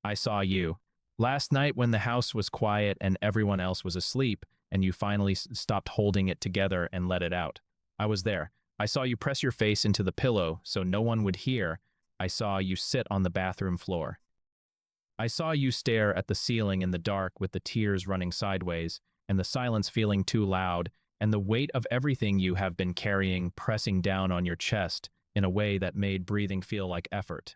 I saw you. Last night when the house was quiet and everyone else was asleep, and you finally stopped holding it together and let it out. I was there. I saw you press your face into the pillow so no one would hear. I saw you sit on the bathroom floor. I saw you stare at the ceiling in the dark with the tears running sideways, and the silence feeling too loud, and the weight of everything you have been carrying pressing down on your chest in a way that made breathing feel like effort.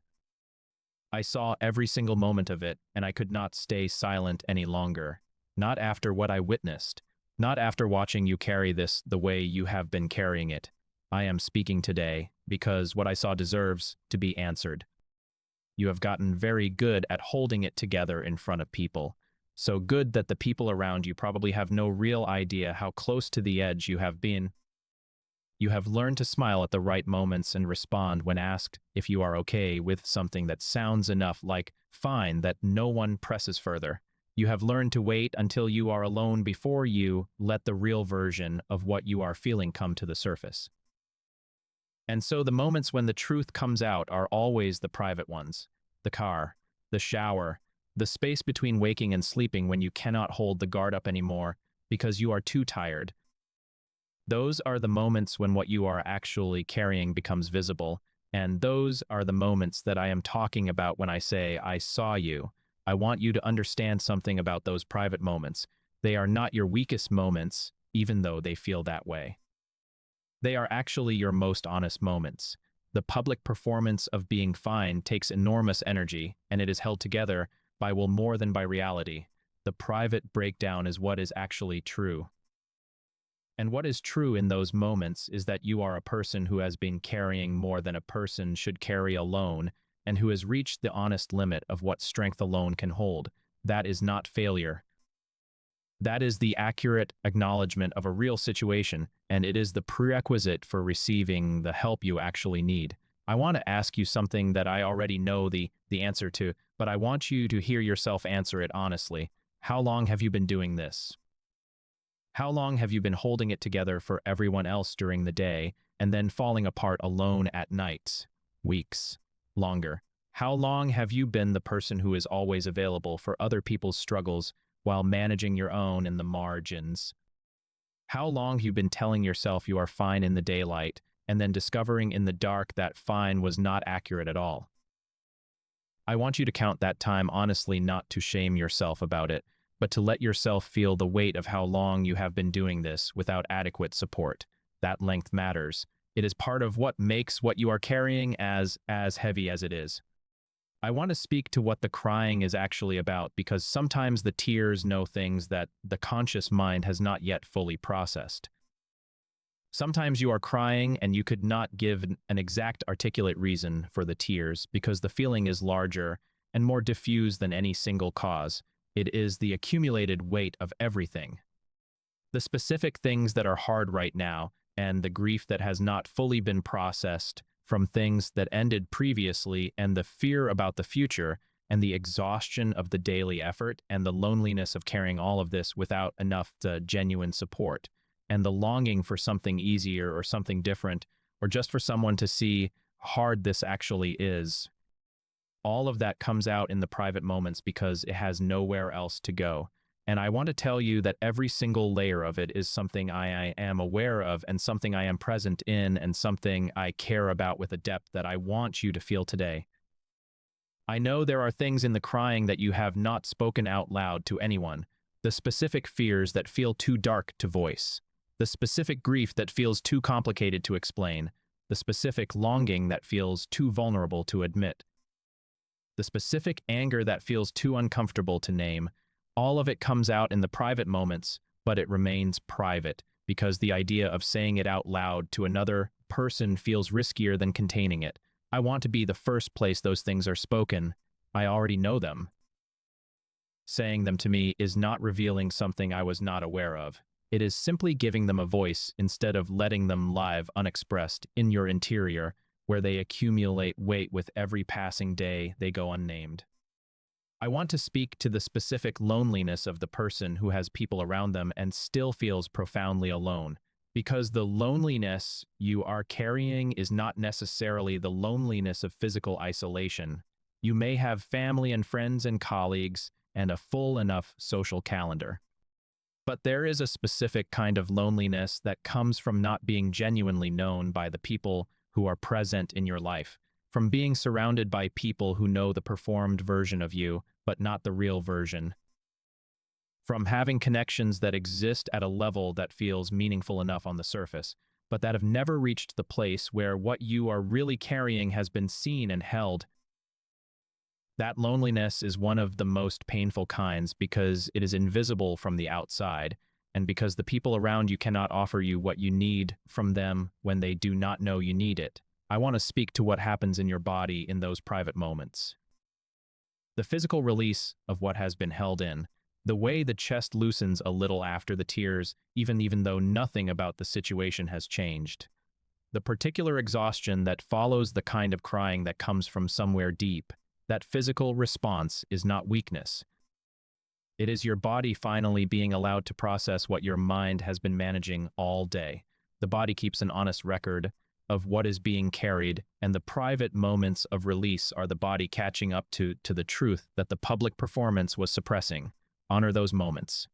I saw every single moment of it, and I could not stay silent any longer. Not after what I witnessed. Not after watching you carry this the way you have been carrying it. I am speaking today because what I saw deserves to be answered. You have gotten very good at holding it together in front of people. So good that the people around you probably have no real idea how close to the edge you have been. You have learned to smile at the right moments and respond when asked if you are okay with something that sounds enough like fine that no one presses further. You have learned to wait until you are alone before you let the real version of what you are feeling come to the surface. And so the moments when the truth comes out are always the private ones. The car, the shower, the space between waking and sleeping when you cannot hold the guard up anymore because you are too tired. Those are the moments when what you are actually carrying becomes visible, and those are the moments that I am talking about when I say, I saw you. I want you to understand something about those private moments. They are not your weakest moments, even though they feel that way. They are actually your most honest moments. The public performance of being fine takes enormous energy, and it is held together by will more than by reality. The private breakdown is what is actually true. And what is true in those moments is that you are a person who has been carrying more than a person should carry alone, and who has reached the honest limit of what strength alone can hold. That is not failure. That is the accurate acknowledgement of a real situation, and it is the prerequisite for receiving the help you actually need. I want to ask you something that I already know the answer to, but I want you to hear yourself answer it honestly. How long have you been doing this? How long have you been holding it together for everyone else during the day and then falling apart alone at night? Weeks. Longer. How long have you been the person who is always available for other people's struggles while managing your own in the margins? How long have you been telling yourself you are fine in the daylight and then discovering in the dark that fine was not accurate at all? I want you to count that time honestly, not to shame yourself about it, but to let yourself feel the weight of how long you have been doing this without adequate support. That length matters. It is part of what makes what you are carrying as heavy as it is. I want to speak to what the crying is actually about, because sometimes the tears know things that the conscious mind has not yet fully processed. Sometimes you are crying and you could not give an exact articulate reason for the tears because the feeling is larger and more diffuse than any single cause. It is the accumulated weight of everything. The specific things that are hard right now and the grief that has not fully been processed from things that ended previously, and the fear about the future, and the exhaustion of the daily effort, and the loneliness of carrying all of this without enough genuine support, and the longing for something easier or something different, or just for someone to see how hard this actually is. All of that comes out in the private moments because it has nowhere else to go. And I want to tell you that every single layer of it is something I am aware of, and something I am present in, and something I care about with a depth that I want you to feel today. I know there are things in the crying that you have not spoken out loud to anyone, the specific fears that feel too dark to voice, the specific grief that feels too complicated to explain, the specific longing that feels too vulnerable to admit, the specific anger that feels too uncomfortable to name. All of it comes out in the private moments, but it remains private because the idea of saying it out loud to another person feels riskier than containing it. I want to be the first place those things are spoken. I already know them. Saying them to me is not revealing something I was not aware of. It is simply giving them a voice instead of letting them live unexpressed in your interior, where they accumulate weight with every passing day they go unnamed. I want to speak to the specific loneliness of the person who has people around them and still feels profoundly alone, because the loneliness you are carrying is not necessarily the loneliness of physical isolation. You may have family and friends and colleagues and a full enough social calendar. But there is a specific kind of loneliness that comes from not being genuinely known by the people who are present in your life, from being surrounded by people who know the performed version of you, but not the real version, from having connections that exist at a level that feels meaningful enough on the surface, but that have never reached the place where what you are really carrying has been seen and held. That loneliness is one of the most painful kinds because it is invisible from the outside, and because the people around you cannot offer you what you need from them when they do not know you need it. I want to speak to what happens in your body in those private moments. The physical release of what has been held in, the way the chest loosens a little after the tears, even though nothing about the situation has changed. The particular exhaustion that follows the kind of crying that comes from somewhere deep. That physical response is not weakness. It is your body finally being allowed to process what your mind has been managing all day. The body keeps an honest record of what is being carried, and the private moments of release are the body catching up to the truth that the public performance was suppressing. Honor those moments.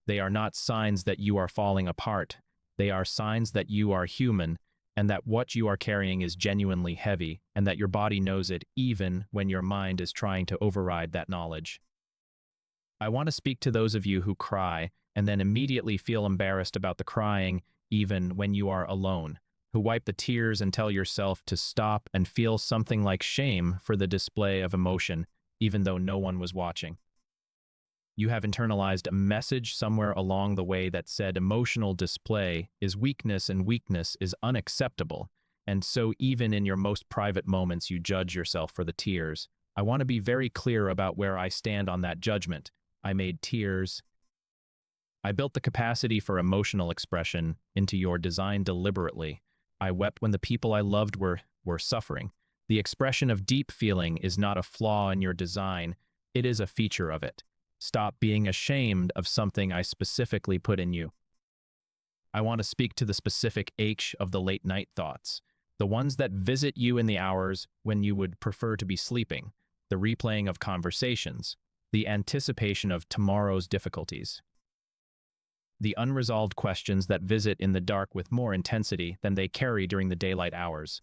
They are not signs that you are falling apart. They are signs that you are human, and that what you are carrying is genuinely heavy, and that your body knows it even when your mind is trying to override that knowledge. I want to speak to those of you who cry and then immediately feel embarrassed about the crying even when you are alone, who wipe the tears and tell yourself to stop and feel something like shame for the display of emotion, even though no one was watching. You have internalized a message somewhere along the way that said emotional display is weakness and weakness is unacceptable, and so even in your most private moments you judge yourself for the tears. I want to be very clear about where I stand on that judgment. I made tears. I built the capacity for emotional expression into your design deliberately. I wept when the people I loved were suffering. The expression of deep feeling is not a flaw in your design, it is a feature of it. Stop being ashamed of something I specifically put in you. I want to speak to the specific H of the late night thoughts, the ones that visit you in the hours when you would prefer to be sleeping, the replaying of conversations, the anticipation of tomorrow's difficulties, the unresolved questions that visit in the dark with more intensity than they carry during the daylight hours.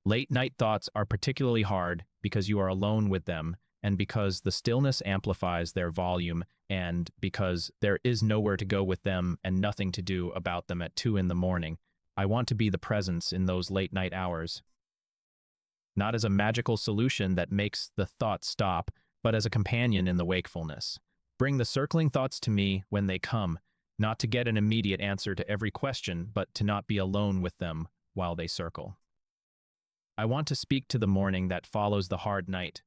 Late night thoughts are particularly hard because you are alone with them, and because the stillness amplifies their volume, and because there is nowhere to go with them and nothing to do about them at 2 in the morning. I want to be the presence in those late night hours. Not as a magical solution that makes the thoughts stop, but as a companion in the wakefulness. Bring the circling thoughts to me when they come, not to get an immediate answer to every question, but to not be alone with them while they circle. I want to speak to the morning that follows the hard night,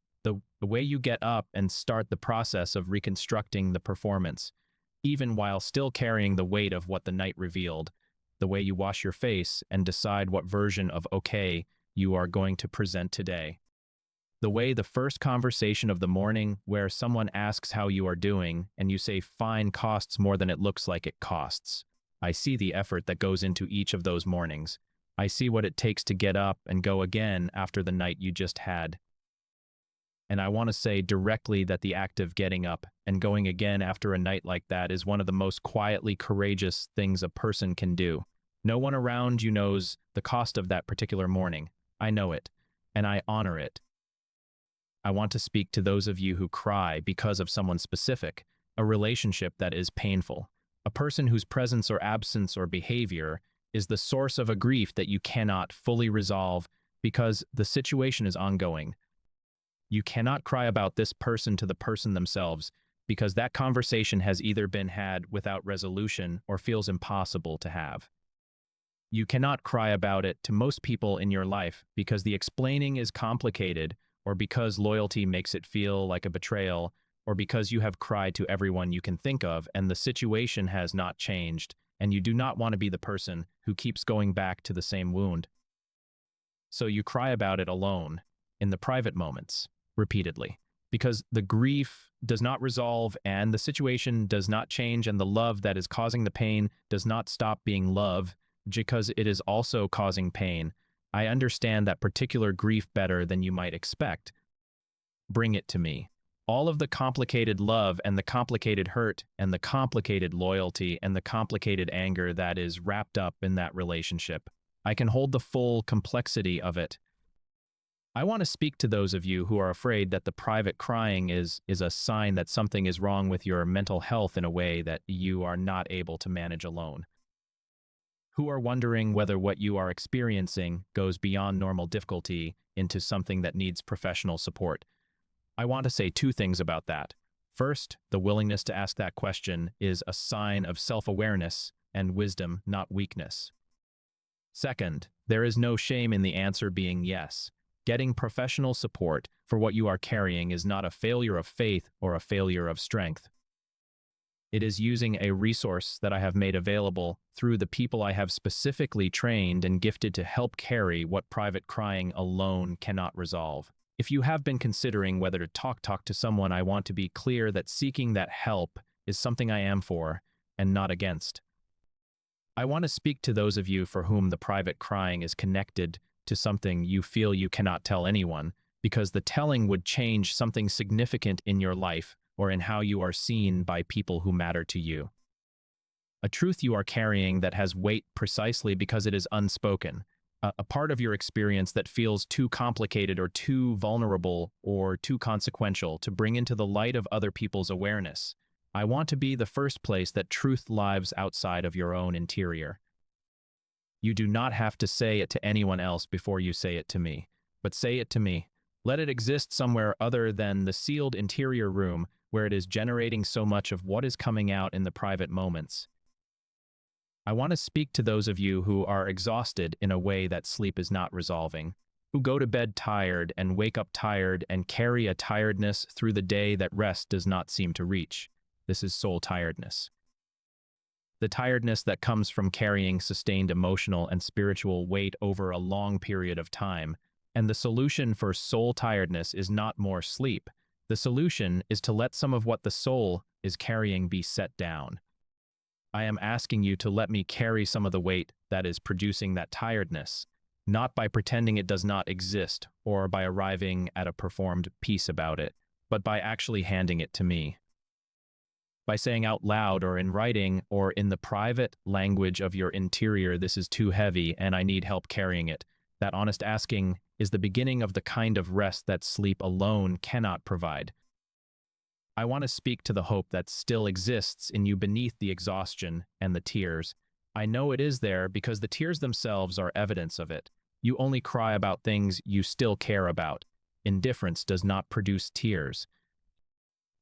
the way you get up and start the process of reconstructing the performance, even while still carrying the weight of what the night revealed, the way you wash your face and decide what version of okay you are going to present today. The way the first conversation of the morning where someone asks how you are doing and you say fine costs more than it looks like it costs. I see the effort that goes into each of those mornings. I see what it takes to get up and go again after the night you just had. And I want to say directly that the act of getting up and going again after a night like that is one of the most quietly courageous things a person can do. No one around you knows the cost of that particular morning. I know it, and I honor it. I want to speak to those of you who cry because of someone specific, a relationship that is painful, a person whose presence or absence or behavior is the source of a grief that you cannot fully resolve because the situation is ongoing. You cannot cry about this person to the person themselves because that conversation has either been had without resolution or feels impossible to have. You cannot cry about it to most people in your life because the explaining is complicated, or because loyalty makes it feel like a betrayal, or because you have cried to everyone you can think of and the situation has not changed, and you do not want to be the person who keeps going back to the same wound. So you cry about it alone, in the private moments, repeatedly, because the grief does not resolve and the situation does not change, and the love that is causing the pain does not stop being love because it is also causing pain. I understand that particular grief better than you might expect. Bring it to me. All of the complicated love and the complicated hurt and the complicated loyalty and the complicated anger that is wrapped up in that relationship. I can hold the full complexity of it. I want to speak to those of you who are afraid that the private crying is a sign that something is wrong with your mental health in a way that you are not able to manage alone. Who are wondering whether what you are experiencing goes beyond normal difficulty into something that needs professional support. I want to say two things about that. First, the willingness to ask that question is a sign of self-awareness and wisdom, not weakness. Second, there is no shame in the answer being yes. Getting professional support for what you are carrying is not a failure of faith or a failure of strength. It is using a resource that I have made available through the people I have specifically trained and gifted to help carry what private crying alone cannot resolve. If you have been considering whether to talk to someone, I want to be clear that seeking that help is something I am for and not against. I want to speak to those of you for whom the private crying is connected to something you feel you cannot tell anyone, because the telling would change something significant in your life or in how you are seen by people who matter to you. A truth you are carrying that has weight precisely because it is unspoken, a part of your experience that feels too complicated or too vulnerable or too consequential to bring into the light of other people's awareness. I want to be the first place that truth lives outside of your own interior. You do not have to say it to anyone else before you say it to me, but say it to me. Let it exist somewhere other than the sealed interior room where it is generating so much of what is coming out in the private moments. I want to speak to those of you who are exhausted in a way that sleep is not resolving, who go to bed tired and wake up tired and carry a tiredness through the day that rest does not seem to reach. This is soul tiredness. The tiredness that comes from carrying sustained emotional and spiritual weight over a long period of time. And the solution for soul tiredness is not more sleep. The solution is to let some of what the soul is carrying be set down. I am asking you to let me carry some of the weight that is producing that tiredness, not by pretending it does not exist or by arriving at a performed peace about it, but by actually handing it to me. By saying out loud or in writing or in the private language of your interior, this is too heavy and I need help carrying it. That honest asking is the beginning of the kind of rest that sleep alone cannot provide. I want to speak to the hope that still exists in you beneath the exhaustion and the tears. I know it is there because the tears themselves are evidence of it. You only cry about things you still care about. Indifference does not produce tears.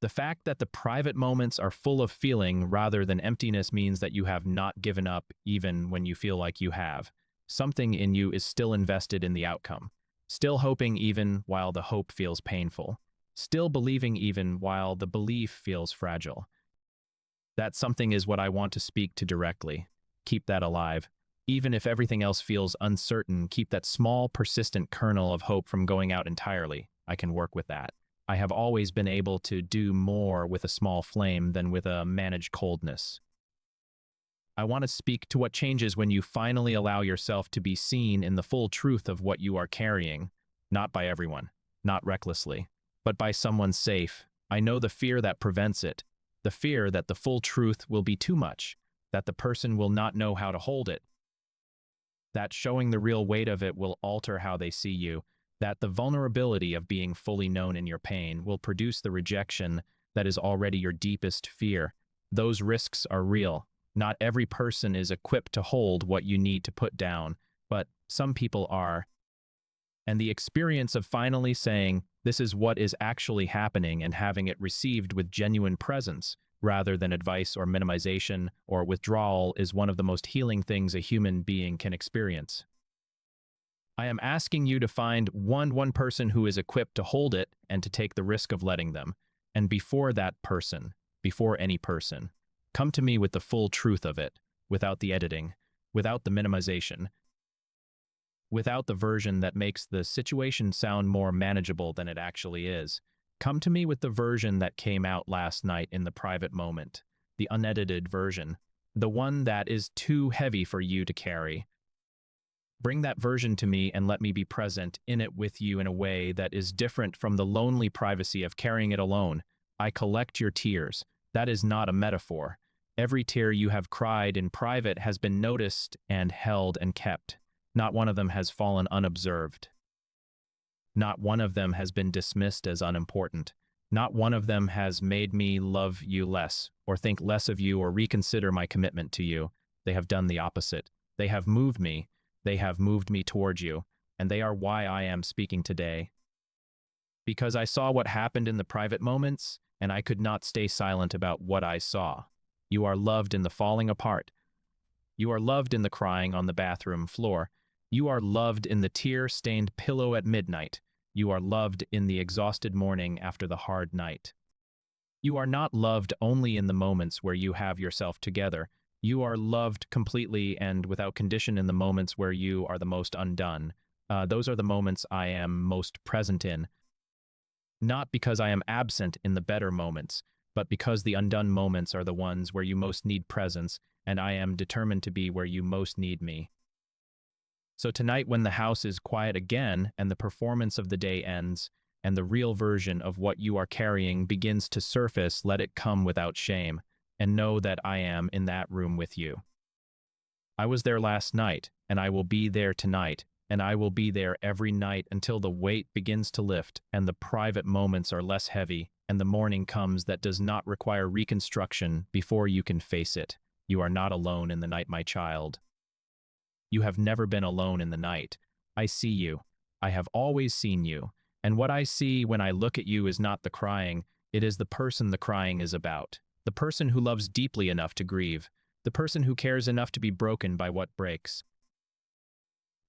The fact that the private moments are full of feeling rather than emptiness means that you have not given up even when you feel like you have. Something in you is still invested in the outcome, still hoping even while the hope feels painful, still believing even while the belief feels fragile. That something is what I want to speak to directly. Keep that alive. Even if everything else feels uncertain, keep that small, persistent kernel of hope from going out entirely. I can work with that. I have always been able to do more with a small flame than with a managed coldness. I want to speak to what changes when you finally allow yourself to be seen in the full truth of what you are carrying, not by everyone, not recklessly, but by someone safe. I know the fear that prevents it, the fear that the full truth will be too much, that the person will not know how to hold it, that showing the real weight of it will alter how they see you, that the vulnerability of being fully known in your pain will produce the rejection that is already your deepest fear. Those risks are real. Not every person is equipped to hold what you need to put down, but some people are. And the experience of finally saying, this is what is actually happening, and having it received with genuine presence, rather than advice or minimization or withdrawal, is one of the most healing things a human being can experience. I am asking you to find one person who is equipped to hold it and to take the risk of letting them. And before that person, before any person, come to me with the full truth of it, without the editing, without the minimization, without the version that makes the situation sound more manageable than it actually is. Come to me with the version that came out last night in the private moment, the unedited version, the one that is too heavy for you to carry, Bring that version to me and let me be present in it with you in a way that is different from the lonely privacy of carrying it alone. I collect your tears. That is not a metaphor. Every tear you have cried in private has been noticed and held and kept. Not one of them has fallen unobserved. Not one of them has been dismissed as unimportant. Not one of them has made me love you less, or think less of you, or reconsider my commitment to you. They have done the opposite. They have moved me. They have moved me towards you, and they are why I am speaking today. Because I saw what happened in the private moments, and I could not stay silent about what I saw. You are loved in the falling apart. You are loved in the crying on the bathroom floor. You are loved in the tear-stained pillow at midnight. You are loved in the exhausted morning after the hard night. You are not loved only in the moments where you have yourself together. You are loved completely and without condition in the moments where you are the most undone. Those are the moments I am most present in. Not because I am absent in the better moments, but because the undone moments are the ones where you most need presence, and I am determined to be where you most need me. So tonight, when the house is quiet again and the performance of the day ends, and the real version of what you are carrying begins to surface, let it come without shame, and know that I am in that room with you. I was there last night, and I will be there tonight, and I will be there every night until the weight begins to lift, and the private moments are less heavy, and the morning comes that does not require reconstruction before you can face it. You are not alone in the night, my child. You have never been alone in the night. I see you. I have always seen you. And what I see when I look at you is not the crying, it is the person the crying is about. The person who loves deeply enough to grieve. The person who cares enough to be broken by what breaks.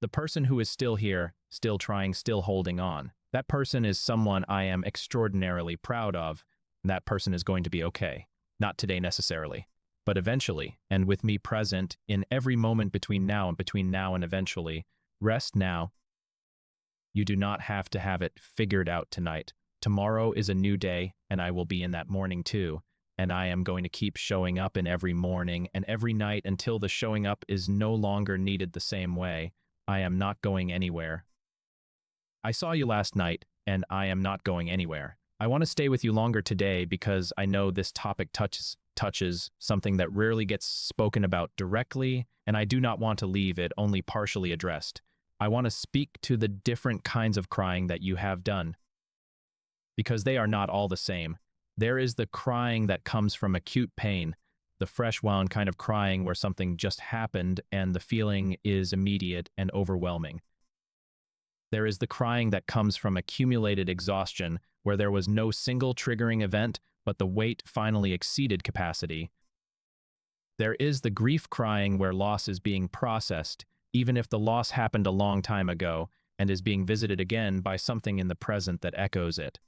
The person who is still here, still trying, still holding on. That person is someone I am extraordinarily proud of. That person is going to be okay. Not today necessarily, but eventually, and with me present in every moment between now and eventually. Rest now. You do not have to have it figured out tonight. Tomorrow is a new day, and I will be in that morning too. And I am going to keep showing up in every morning and every night until the showing up is no longer needed the same way. I am not going anywhere. I saw you last night, and I am not going anywhere. I want to stay with you longer today because I know this topic touches something that rarely gets spoken about directly, and I do not want to leave it only partially addressed. I want to speak to the different kinds of crying that you have done, because they are not all the same. There is the crying that comes from acute pain, the fresh wound kind of crying where something just happened and the feeling is immediate and overwhelming. There is the crying that comes from accumulated exhaustion, where there was no single triggering event, but the weight finally exceeded capacity. There is the grief crying where loss is being processed, even if the loss happened a long time ago, and is being visited again by something in the present that echoes it.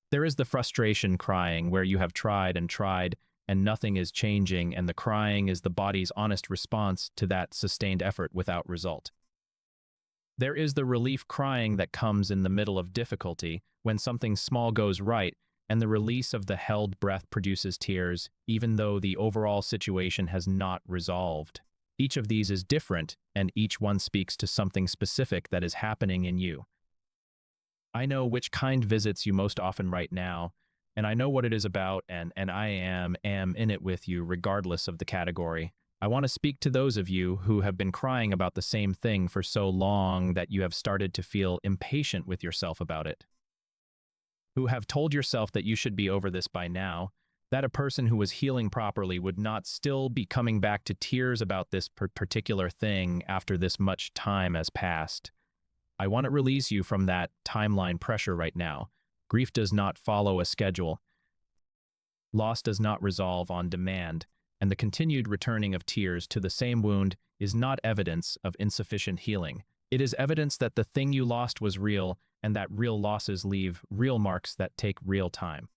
There is the frustration crying where you have tried and nothing is changing, and the crying is the body's honest response to that sustained effort without result. There is the relief crying that comes in the middle of difficulty, when something small goes right, and the release of the held breath produces tears, even though the overall situation has not resolved. Each of these is different, and each one speaks to something specific that is happening in you. I know which kind visits you most often right now, and I know what it is about, and I am in it with you regardless of the category. I want to speak to those of you who have been crying about the same thing for so long that you have started to feel impatient with yourself about it. Who have told yourself that you should be over this by now, that a person who was healing properly would not still be coming back to tears about this particular thing after this much time has passed. I want to release you from that timeline pressure right now. Grief does not follow a schedule. Loss does not resolve on demand, and the continued returning of tears to the same wound is not evidence of insufficient healing. It is evidence that the thing you lost was real, and that real losses leave real marks that take real time.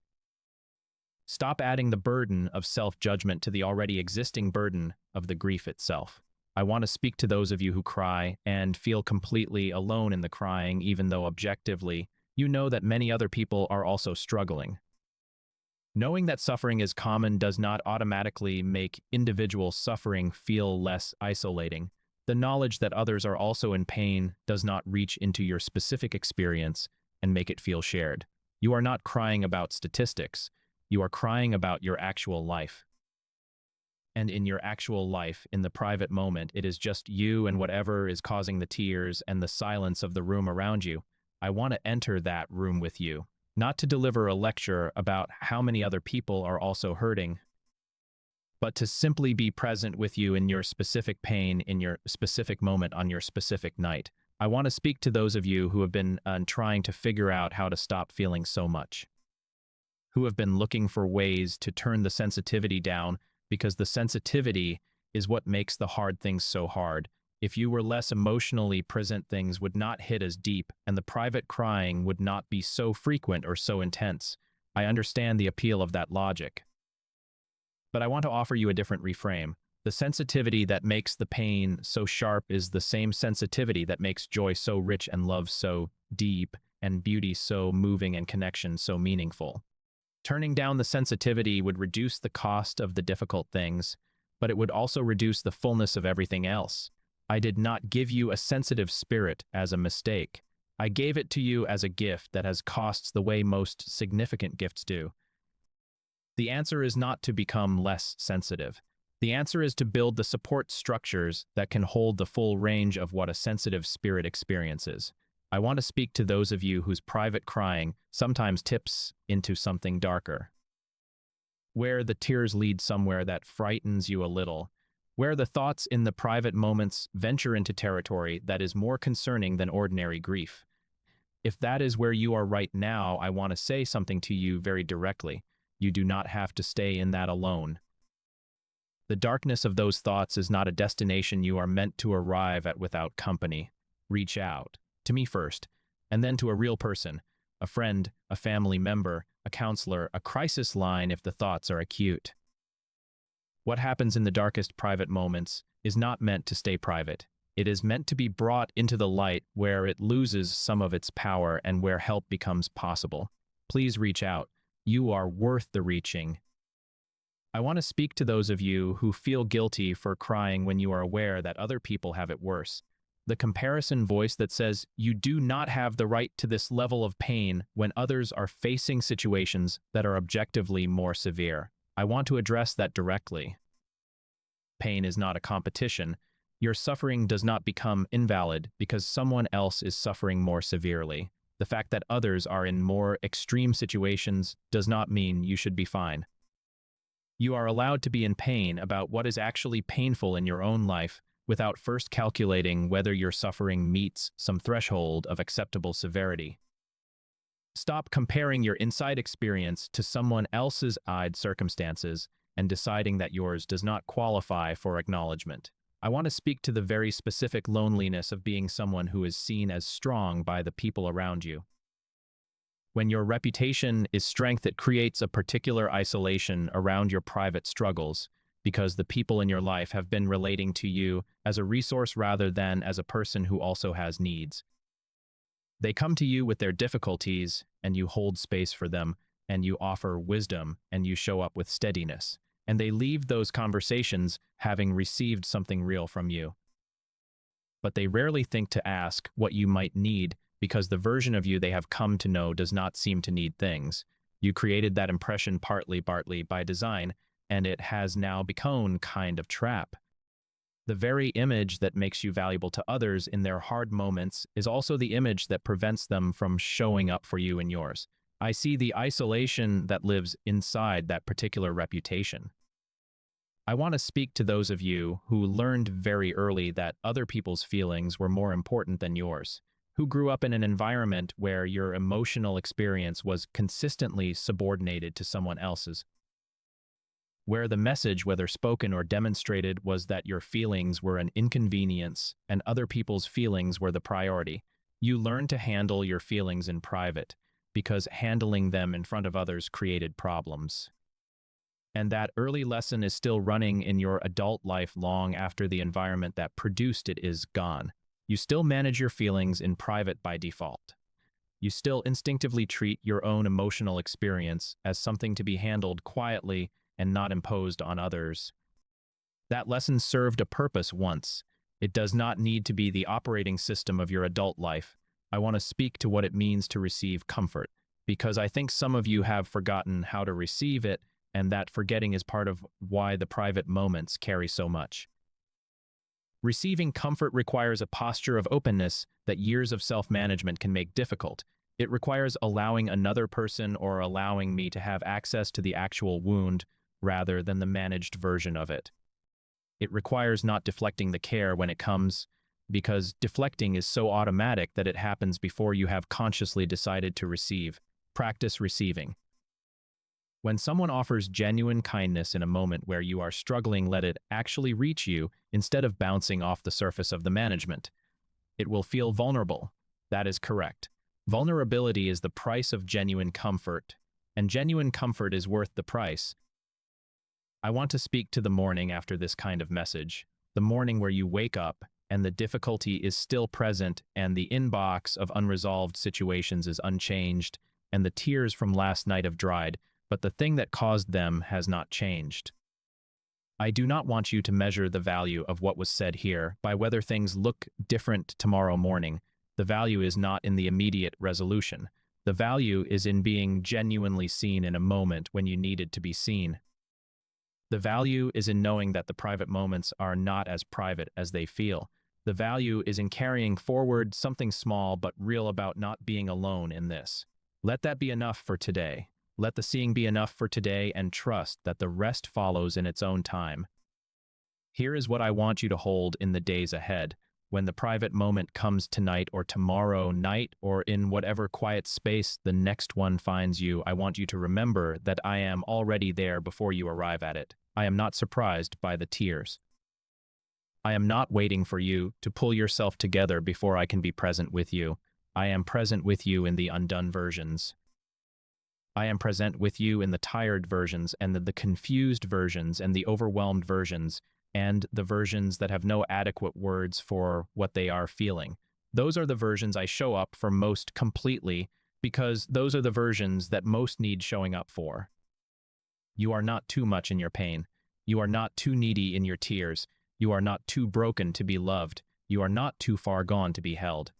Stop adding the burden of self-judgment to the already existing burden of the grief itself. I want to speak to those of you who cry and feel completely alone in the crying, even though objectively, you know that many other people are also struggling. Knowing that suffering is common does not automatically make individual suffering feel less isolating. The knowledge that others are also in pain does not reach into your specific experience and make it feel shared. You are not crying about statistics. You are crying about your actual life. And in your actual life, in the private moment, it is just you and whatever is causing the tears and the silence of the room around you. I want to enter that room with you, not to deliver a lecture about how many other people are also hurting, but to simply be present with you in your specific pain, in your specific moment, on your specific night. I want to speak to those of you who have been trying to figure out how to stop feeling so much, who have been looking for ways to turn the sensitivity down, because the sensitivity is what makes the hard things so hard. If you were less emotionally present, things would not hit as deep, and the private crying would not be so frequent or so intense. I understand the appeal of that logic. But I want to offer you a different reframe. The sensitivity that makes the pain so sharp is the same sensitivity that makes joy so rich and love so deep and beauty so moving and connection so meaningful. Turning down the sensitivity would reduce the cost of the difficult things, but it would also reduce the fullness of everything else. I did not give you a sensitive spirit as a mistake. I gave it to you as a gift that has costs the way most significant gifts do. The answer is not to become less sensitive. The answer is to build the support structures that can hold the full range of what a sensitive spirit experiences. I want to speak to those of you whose private crying sometimes tips into something darker, where the tears lead somewhere that frightens you a little, where the thoughts in the private moments venture into territory that is more concerning than ordinary grief. If that is where you are right now, I want to say something to you very directly. You do not have to stay in that alone. The darkness of those thoughts is not a destination you are meant to arrive at without company. Reach out. To me first, and then to a real person, a friend, a family member, a counselor, a crisis line if the thoughts are acute. What happens in the darkest private moments is not meant to stay private. It is meant to be brought into the light where it loses some of its power and where help becomes possible. Please reach out. You are worth the reaching. I want to speak to those of you who feel guilty for crying when you are aware that other people have it worse. The comparison voice that says you do not have the right to this level of pain when others are facing situations that are objectively more severe. I want to address that directly. Pain is not a competition. Your suffering does not become invalid because someone else is suffering more severely. The fact that others are in more extreme situations does not mean you should be fine. You are allowed to be in pain about what is actually painful in your own life without first calculating whether your suffering meets some threshold of acceptable severity. Stop comparing your inside experience to someone else's circumstances and deciding that yours does not qualify for acknowledgement. I want to speak to the very specific loneliness of being someone who is seen as strong by the people around you. When your reputation is strength, it creates a particular isolation around your private struggles because the people in your life have been relating to you as a resource rather than as a person who also has needs. They come to you with their difficulties, and you hold space for them, and you offer wisdom, and you show up with steadiness. And they leave those conversations having received something real from you. But they rarely think to ask what you might need because the version of you they have come to know does not seem to need things. You created that impression partly by design, and it has now become kind of trap. The very image that makes you valuable to others in their hard moments is also the image that prevents them from showing up for you in yours. I see the isolation that lives inside that particular reputation. I want to speak to those of you who learned very early that other people's feelings were more important than yours, who grew up in an environment where your emotional experience was consistently subordinated to someone else's, where the message, whether spoken or demonstrated, was that your feelings were an inconvenience and other people's feelings were the priority. You learned to handle your feelings in private because handling them in front of others created problems. And that early lesson is still running in your adult life long after the environment that produced it is gone. You still manage your feelings in private by default. You still instinctively treat your own emotional experience as something to be handled quietly and not imposed on others. That lesson served a purpose once. It does not need to be the operating system of your adult life. I want to speak to what it means to receive comfort, because I think some of you have forgotten how to receive it, and that forgetting is part of why the private moments carry so much. Receiving comfort requires a posture of openness that years of self-management can make difficult. It requires allowing another person or allowing me to have access to the actual wound rather than the managed version of it. It requires not deflecting the care when it comes, because deflecting is so automatic that it happens before you have consciously decided to receive. Practice receiving. When someone offers genuine kindness in a moment where you are struggling, let it actually reach you instead of bouncing off the surface of the management. It will feel vulnerable. That is correct. Vulnerability is the price of genuine comfort, and genuine comfort is worth the price. I want to speak to the morning after this kind of message, the morning where you wake up and the difficulty is still present and the inbox of unresolved situations is unchanged and the tears from last night have dried, but the thing that caused them has not changed. I do not want you to measure the value of what was said here by whether things look different tomorrow morning. The value is not in the immediate resolution. The value is in being genuinely seen in a moment when you needed to be seen. The value is in knowing that the private moments are not as private as they feel. The value is in carrying forward something small but real about not being alone in this. Let that be enough for today. Let the seeing be enough for today and trust that the rest follows in its own time. Here is what I want you to hold in the days ahead. When the private moment comes tonight or tomorrow night or in whatever quiet space the next one finds you, I want you to remember that I am already there before you arrive at it. I am not surprised by the tears. I am not waiting for you to pull yourself together before I can be present with you. I am present with you in the undone versions. I am present with you in the tired versions and the confused versions and the overwhelmed versions and the versions that have no adequate words for what they are feeling. Those are the versions I show up for most completely because those are the versions that most need showing up for. You are not too much in your pain. You are not too needy in your tears. You are not too broken to be loved. You are not too far gone to be held.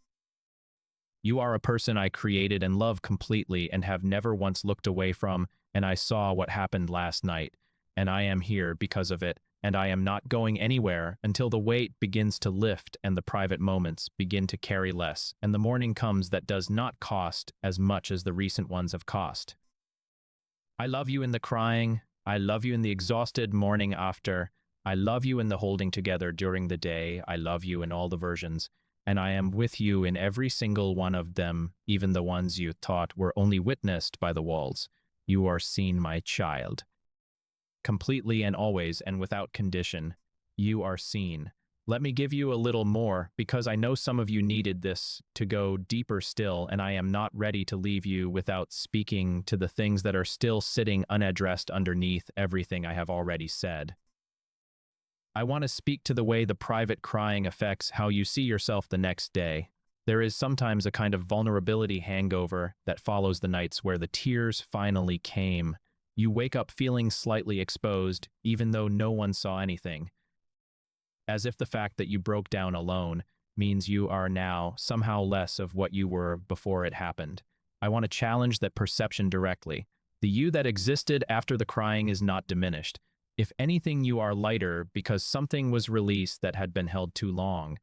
You are a person I created and love completely and have never once looked away from, and I saw what happened last night, and I am here because of it, and I am not going anywhere until the weight begins to lift and the private moments begin to carry less, and the morning comes that does not cost as much as the recent ones have cost. I love you in the crying. I love you in the exhausted morning after. I love you in the holding together during the day. I love you in all the versions. And I am with you in every single one of them, even the ones you thought were only witnessed by the walls. You are seen, my child. Completely and always and without condition. You are seen. Let me give you a little more, because I know some of you needed this to go deeper still, and I am not ready to leave you without speaking to the things that are still sitting unaddressed underneath everything I have already said. I want to speak to the way the private crying affects how you see yourself the next day. There is sometimes a kind of vulnerability hangover that follows the nights where the tears finally came. You wake up feeling slightly exposed, even though no one saw anything. As if the fact that you broke down alone means you are now somehow less of what you were before it happened. I want to challenge that perception directly. The you that existed after the crying is not diminished. If anything, you are lighter because something was released that had been held too long.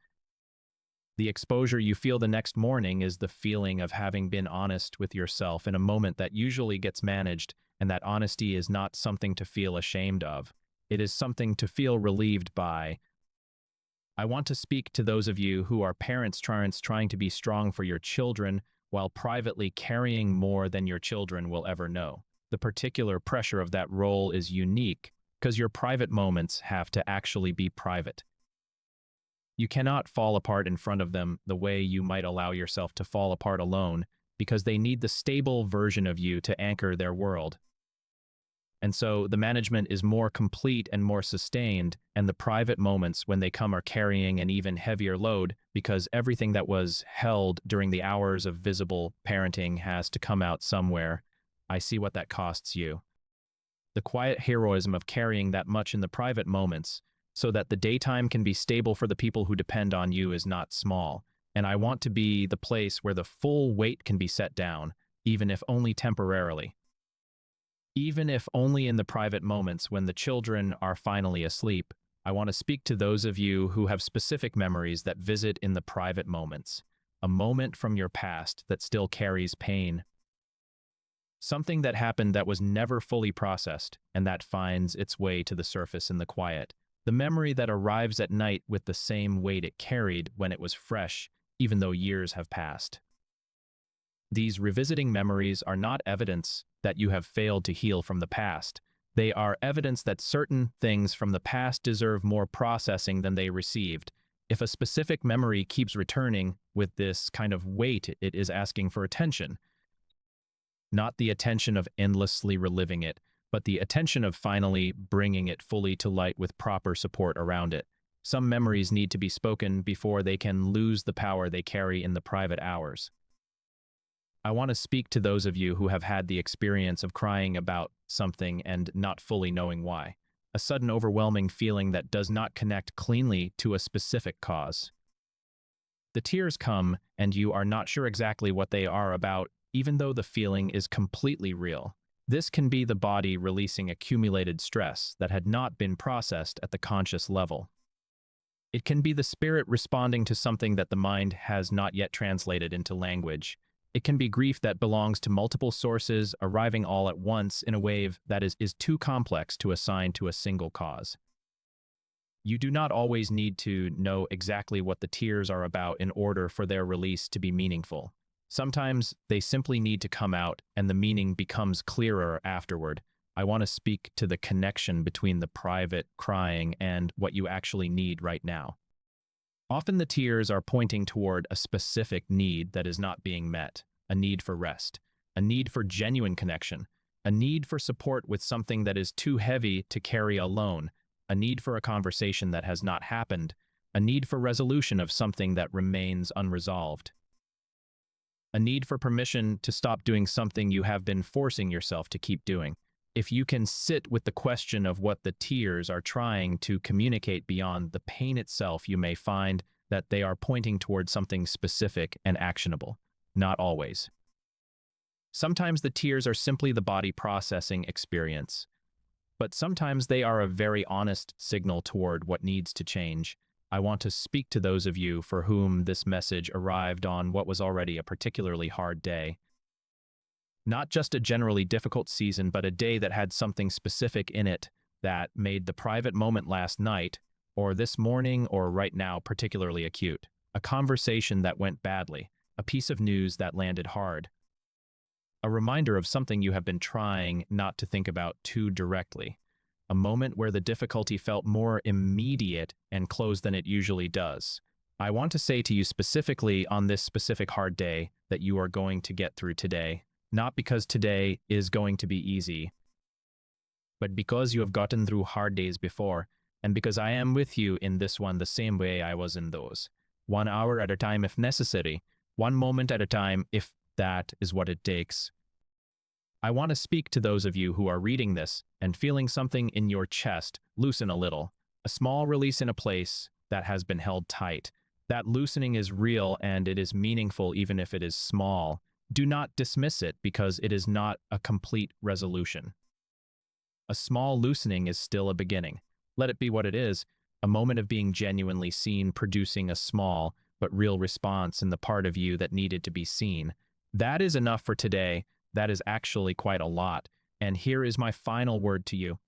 The exposure you feel the next morning is the feeling of having been honest with yourself in a moment that usually gets managed, and that honesty is not something to feel ashamed of. It is something to feel relieved by. I want to speak to those of you who are parents trying to be strong for your children while privately carrying more than your children will ever know. The particular pressure of that role is unique because your private moments have to actually be private. You cannot fall apart in front of them the way you might allow yourself to fall apart alone, because they need the stable version of you to anchor their world. And so the management is more complete and more sustained, and the private moments when they come are carrying an even heavier load because everything that was held during the hours of visible parenting has to come out somewhere. I see what that costs you. The quiet heroism of carrying that much in the private moments, so that the daytime can be stable for the people who depend on you is not small. And I want to be the place where the full weight can be set down, even if only temporarily. Even if only in the private moments when the children are finally asleep, I want to speak to those of you who have specific memories that visit in the private moments. A moment from your past that still carries pain. Something that happened that was never fully processed and that finds its way to the surface in the quiet. The memory that arrives at night with the same weight it carried when it was fresh, even though years have passed. These revisiting memories are not evidence that you have failed to heal from the past. They are evidence that certain things from the past deserve more processing than they received. If a specific memory keeps returning with this kind of weight, it is asking for attention. Not the attention of endlessly reliving it, but the attention of finally bringing it fully to light with proper support around it. Some memories need to be spoken before they can lose the power they carry in the private hours. I want to speak to those of you who have had the experience of crying about something and not fully knowing why. A sudden overwhelming feeling that does not connect cleanly to a specific cause. The tears come and you are not sure exactly what they are about, even though the feeling is completely real. This can be the body releasing accumulated stress that had not been processed at the conscious level. It can be the spirit responding to something that the mind has not yet translated into language. It can be grief that belongs to multiple sources, arriving all at once in a wave that is too complex to assign to a single cause. You do not always need to know exactly what the tears are about in order for their release to be meaningful. Sometimes they simply need to come out and the meaning becomes clearer afterward. I want to speak to the connection between the private crying and what you actually need right now. Often the tears are pointing toward a specific need that is not being met, a need for rest, a need for genuine connection, a need for support with something that is too heavy to carry alone, a need for a conversation that has not happened, a need for resolution of something that remains unresolved, a need for permission to stop doing something you have been forcing yourself to keep doing. If you can sit with the question of what the tears are trying to communicate beyond the pain itself, you may find that they are pointing towards something specific and actionable. Not always. Sometimes the tears are simply the body processing experience, but sometimes they are a very honest signal toward what needs to change. I want to speak to those of you for whom this message arrived on what was already a particularly hard day. Not just a generally difficult season, but a day that had something specific in it that made the private moment last night, or this morning, or right now particularly acute. A conversation that went badly, a piece of news that landed hard. A reminder of something you have been trying not to think about too directly. A moment where the difficulty felt more immediate and close than it usually does. I want to say to you specifically on this specific hard day that you are going to get through today. Not because today is going to be easy, but because you have gotten through hard days before, and because I am with you in this one the same way I was in those. 1 hour at a time if necessary, one moment at a time if that is what it takes. I want to speak to those of you who are reading this and feeling something in your chest loosen a little, a small release in a place that has been held tight. That loosening is real and it is meaningful even if it is small. Do not dismiss it because it is not a complete resolution. A small loosening is still a beginning. Let it be what it is, a moment of being genuinely seen producing a small but real response in the part of you that needed to be seen. That is enough for today. That is actually quite a lot. And here is my final word to you.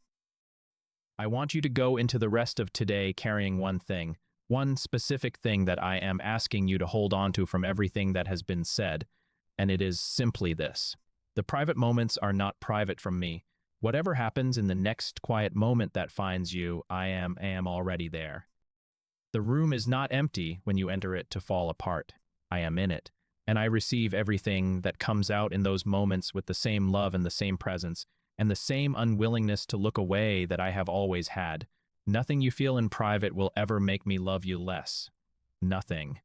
I want you to go into the rest of today carrying one thing, one specific thing that I am asking you to hold on to from everything that has been said. And it is simply this. The private moments are not private from me. Whatever happens in the next quiet moment that finds you, I am already there. The room is not empty when you enter it to fall apart. I am in it, and I receive everything that comes out in those moments with the same love and the same presence, and the same unwillingness to look away that I have always had. Nothing you feel in private will ever make me love you less. Nothing.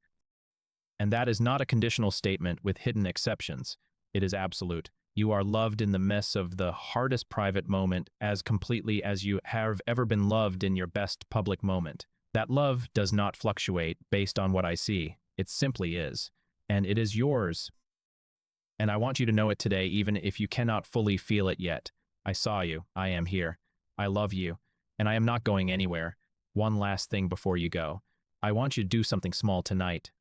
And that is not a conditional statement with hidden exceptions. It is absolute. You are loved in the mess of the hardest private moment as completely as you have ever been loved in your best public moment. That love does not fluctuate based on what I see. It simply is. And it is yours. And I want you to know it today, even if you cannot fully feel it yet. I saw you. I am here. I love you. And I am not going anywhere. One last thing before you go. I want you to do something small tonight.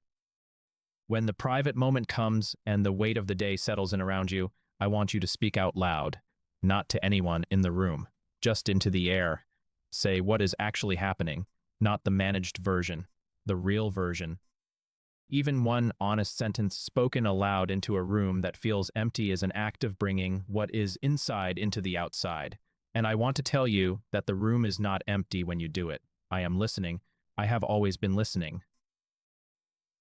When the private moment comes and the weight of the day settles in around you, I want you to speak out loud, not to anyone in the room, just into the air. Say what is actually happening, not the managed version, the real version. Even one honest sentence spoken aloud into a room that feels empty is an act of bringing what is inside into the outside. And I want to tell you that the room is not empty when you do it. I am listening. I have always been listening.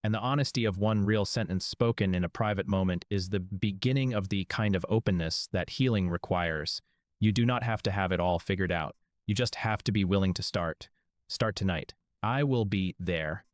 And the honesty of one real sentence spoken in a private moment is the beginning of the kind of openness that healing requires. You do not have to have it all figured out. You just have to be willing to start. Start tonight. I will be there.